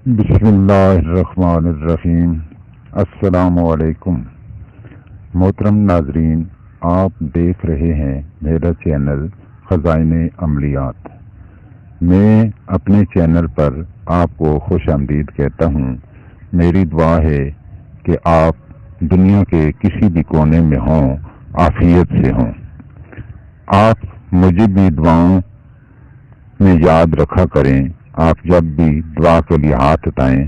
بسم اللہ الرحمن الرحیم۔ السلام علیکم محترم ناظرین، آپ دیکھ رہے ہیں میرا چینل خزائن عملیات۔ میں اپنے چینل پر آپ کو خوش آمدید کہتا ہوں۔ میری دعا ہے کہ آپ دنیا کے کسی بھی کونے میں ہوں، عافیت سے ہوں۔ آپ مجھے بھی دعاؤں میں یاد رکھا کریں۔ آپ جب بھی دعا کے لیے ہاتھ اٹھائیں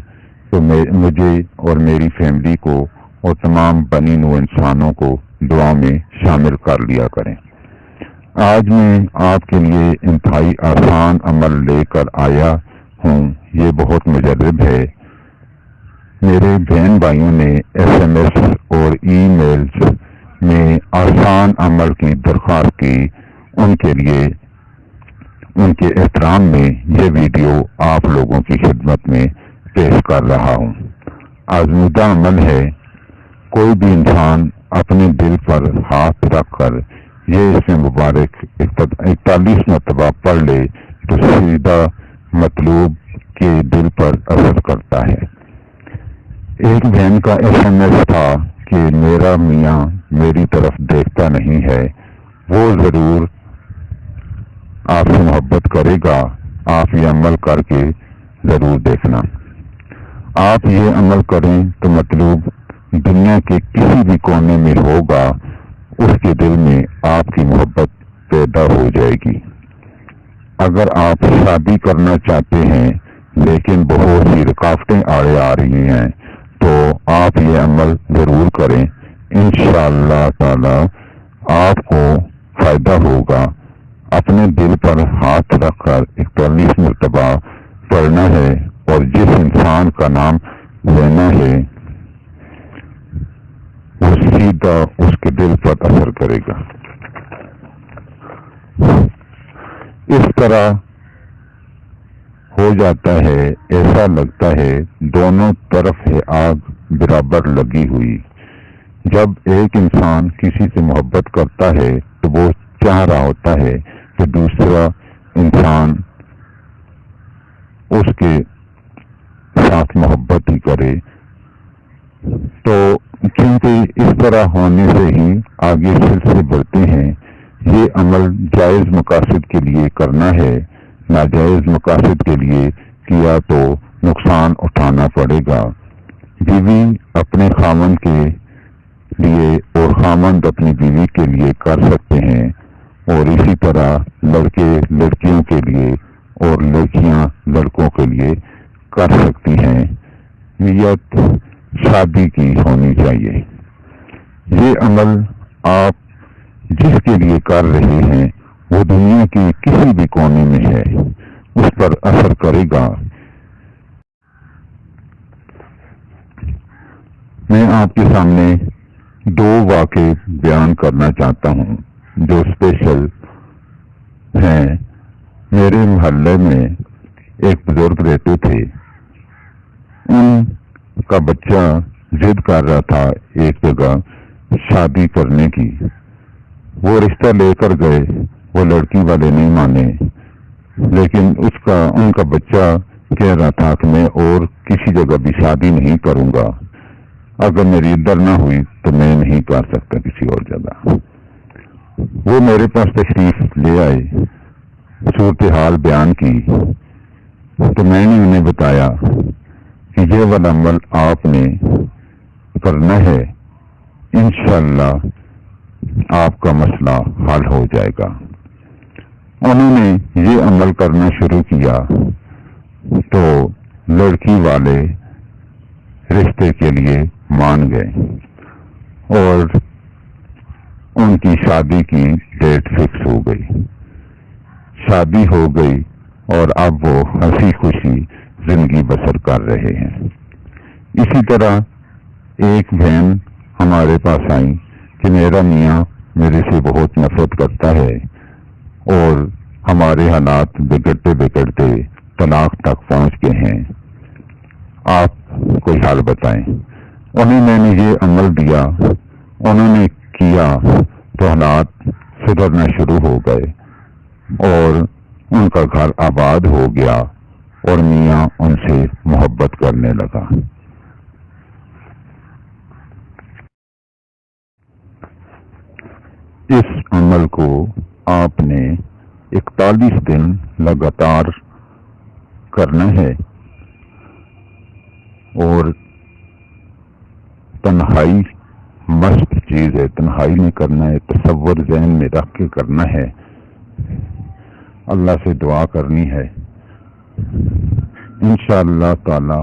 تو مجھے اور میری فیملی کو اور تمام بنی نوع انسانوں کو دعا میں شامل کر لیا کریں۔ آج میں آپ کے لیے انتہائی آسان عمل لے کر آیا ہوں۔ یہ بہت مجرب ہے۔ میرے بہن بھائیوں نے SMS اور ای میلز میں آسان عمل کی درخواست کی۔ ان کے لیے ان کے احترام میں یہ ویڈیو آپ لوگوں کی خدمت میں پیش کر رہا ہوں۔ آزمودہ عمل ہے۔ کوئی بھی انسان اپنے دل پر ہاتھ رکھ کر یہ اس میں مبارک 41 مرتبہ پڑھ لے تو سیدھا مطلوب کے دل پر اثر کرتا ہے۔ ایک بہن کا SMS تھا کہ میرا میاں میری طرف دیکھتا نہیں ہے، وہ ضرور آپ سے محبت کرے گا۔ آپ یہ عمل کر کے ضرور دیکھنا۔ آپ یہ عمل کریں تو مطلوب دنیا کے کسی بھی کونے میں ہوگا، اس کے دل میں آپ کی محبت پیدا ہو جائے گی۔ اگر آپ شادی کرنا چاہتے ہیں لیکن بہت سی رکاوٹیں آڑے آ رہی ہیں تو آپ یہ عمل ضرور کریں۔ انشاءاللہ تعالی آپ کو فائدہ ہوگا۔ اپنے دل پر ہاتھ رکھ کر 41 مرتبہ پڑھنا ہے اور جس انسان کا نام لینا ہے وہ سیدھا اس کے دل پر اثر کرے گا۔ اس طرح ہو جاتا ہے، ایسا لگتا ہے دونوں طرف ہے آگ برابر لگی ہوئی۔ جب ایک انسان کسی سے محبت کرتا ہے تو وہ چاہ رہا ہوتا ہے کہ دوسرا انسان اس کے ساتھ محبت ہی کرے، تو چونکہ اس طرح ہونے سے ہی آگے سلسلے بڑھتے ہیں۔ یہ عمل جائز مقاصد کے لیے کرنا ہے، ناجائز مقاصد کے لیے کیا تو نقصان اٹھانا پڑے گا۔ بیوی اپنے خاوند کے لیے اور خاوند اپنی بیوی کے لیے کر سکتے ہیں، اور اسی طرح لڑکے لڑکیوں کے لیے اور لڑکیاں لڑکوں کے لیے کر سکتی ہیں۔ نیت شادی کی ہونی چاہیے۔ یہ عمل آپ جس کے لیے کر رہے ہیں وہ دنیا کے کسی بھی کونے میں ہے، اس پر اثر کرے گا۔ میں آپ کے سامنے 2 واقعے بیان کرنا چاہتا ہوں جو اسپیشل ہیں۔ میرے محلے میں ایک بزرگ رہتے تھے۔ ان کا بچہ ضد کر رہا تھا ایک جگہ شادی کرنے کی۔ وہ رشتہ لے کر گئے، وہ لڑکی والے نہیں مانے، لیکن ان کا بچہ کہہ رہا تھا کہ میں اور کسی جگہ بھی شادی نہیں کروں گا، اگر میری ادھر نہ ہوئی تو میں نہیں کر سکتا کسی اور جگہ۔ وہ میرے پاس تشریف لے آئے، صورتحال بیان کی تو میں نے انہیں بتایا کہ یہ والا عمل آپ نے کرنا ہے، انشاءاللہ آپ کا مسئلہ حل ہو جائے گا۔ انہوں نے یہ عمل کرنا شروع کیا تو لڑکی والے رشتے کے لیے مان گئے اور ان کی شادی کی ڈیٹ فکس ہو گئی۔ شادی ہو گئی اور اب وہ ہنسی خوشی زندگی بسر کر رہے ہیں۔ اسی طرح ایک بہن ہمارے پاس آئی کہ میرا میاں میرے سے بہت نفرت کرتا ہے اور ہمارے حالات بگڑتے بگڑتے طلاق تک پہنچ گئے ہیں، آپ کوئی حل بتائیں۔ انہیں میں نے یہ عمل دیا، انہوں نے کیا تو حالات سدھرنا شروع ہو گئے اور ان کا گھر آباد ہو گیا اور میاں ان سے محبت کرنے لگا۔ اس عمل کو آپ نے 41 دن لگاتار کرنا ہے، اور تنہائی مست چیز ہے، تنہائی میں کرنا ہے، تصور ذہن میں رکھ کے کرنا ہے، اللہ سے دعا کرنی ہے۔ انشاءاللہ تعالی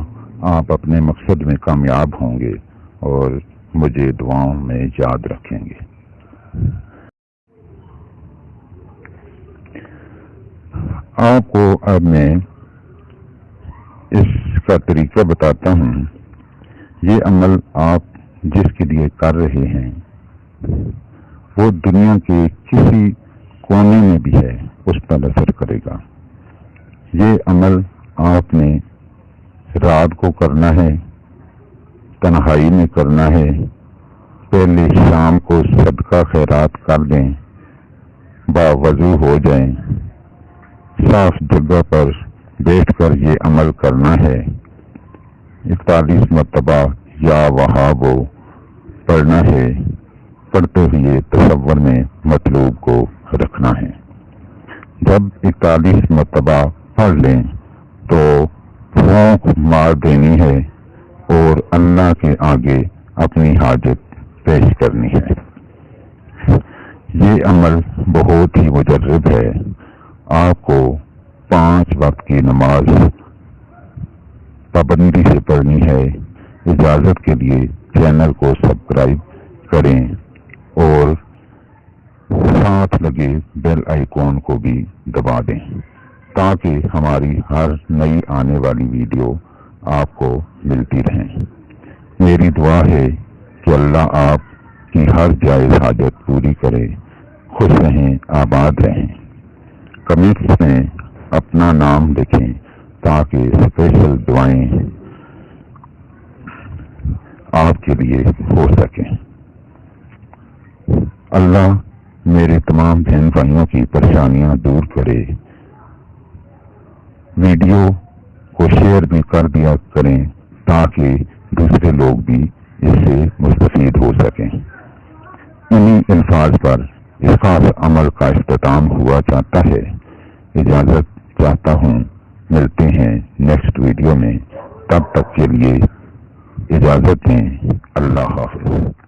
آپ اپنے مقصد میں کامیاب ہوں گے اور مجھے دعاؤں میں یاد رکھیں گے۔ آپ کو اب میں اس کا طریقہ بتاتا ہوں۔ یہ عمل آپ جس کے لیے کر رہے ہیں وہ دنیا کے کسی کونے میں بھی ہے، اس پر اثر کرے گا۔ یہ عمل آپ نے رات کو کرنا ہے، تنہائی میں کرنا ہے۔ پہلے شام کو صدقہ خیرات کر دیں، باوضو ہو جائیں، صاف جگہ پر بیٹھ کر یہ عمل کرنا ہے۔ 41 مرتبہ یا وہابو پڑھنا ہے، پڑھتے ہوئے تصور میں مطلوب کو رکھنا ہے۔ جب 41 مرتبہ پڑھ لیں تو پھونک مار دینی ہے اور اللہ کے آگے اپنی حاجت پیش کرنی ہے۔ یہ عمل بہت ہی مجرب ہے۔ آپ کو 5 وقت کی نماز پابندی سے پڑھنی ہے۔ اجازت کے لیے چینل کو سبسکرائب کریں اور ساتھ لگے بیل آئیکن کو بھی دبا دیں تاکہ ہماری ہر نئی آنے والی ویڈیو آپ کو ملتی رہیں۔ میری دعا ہے کہ اللہ آپ کی ہر جائز حاجت پوری کرے۔ خوش رہیں، آباد رہیں۔ کمنٹس میں اپنا نام لکھیں تاکہ اسپیشل دعائیں آپ کے لیے ہو سکیں۔ اللہ میرے تمام بہن بھائیوں کی پریشانیاں دور کرے۔ ویڈیو کو شیئر بھی کر دیا کریں تاکہ دوسرے لوگ بھی اس سے مستفید ہو سکیں۔ انہی الفاظ پر اس خاص عمل کا اختتام ہوا چاہتا ہے۔ اجازت چاہتا ہوں، ملتے ہیں نیکسٹ ویڈیو میں، تب تک کے لیے اجازت دیں۔ اللہ حافظ۔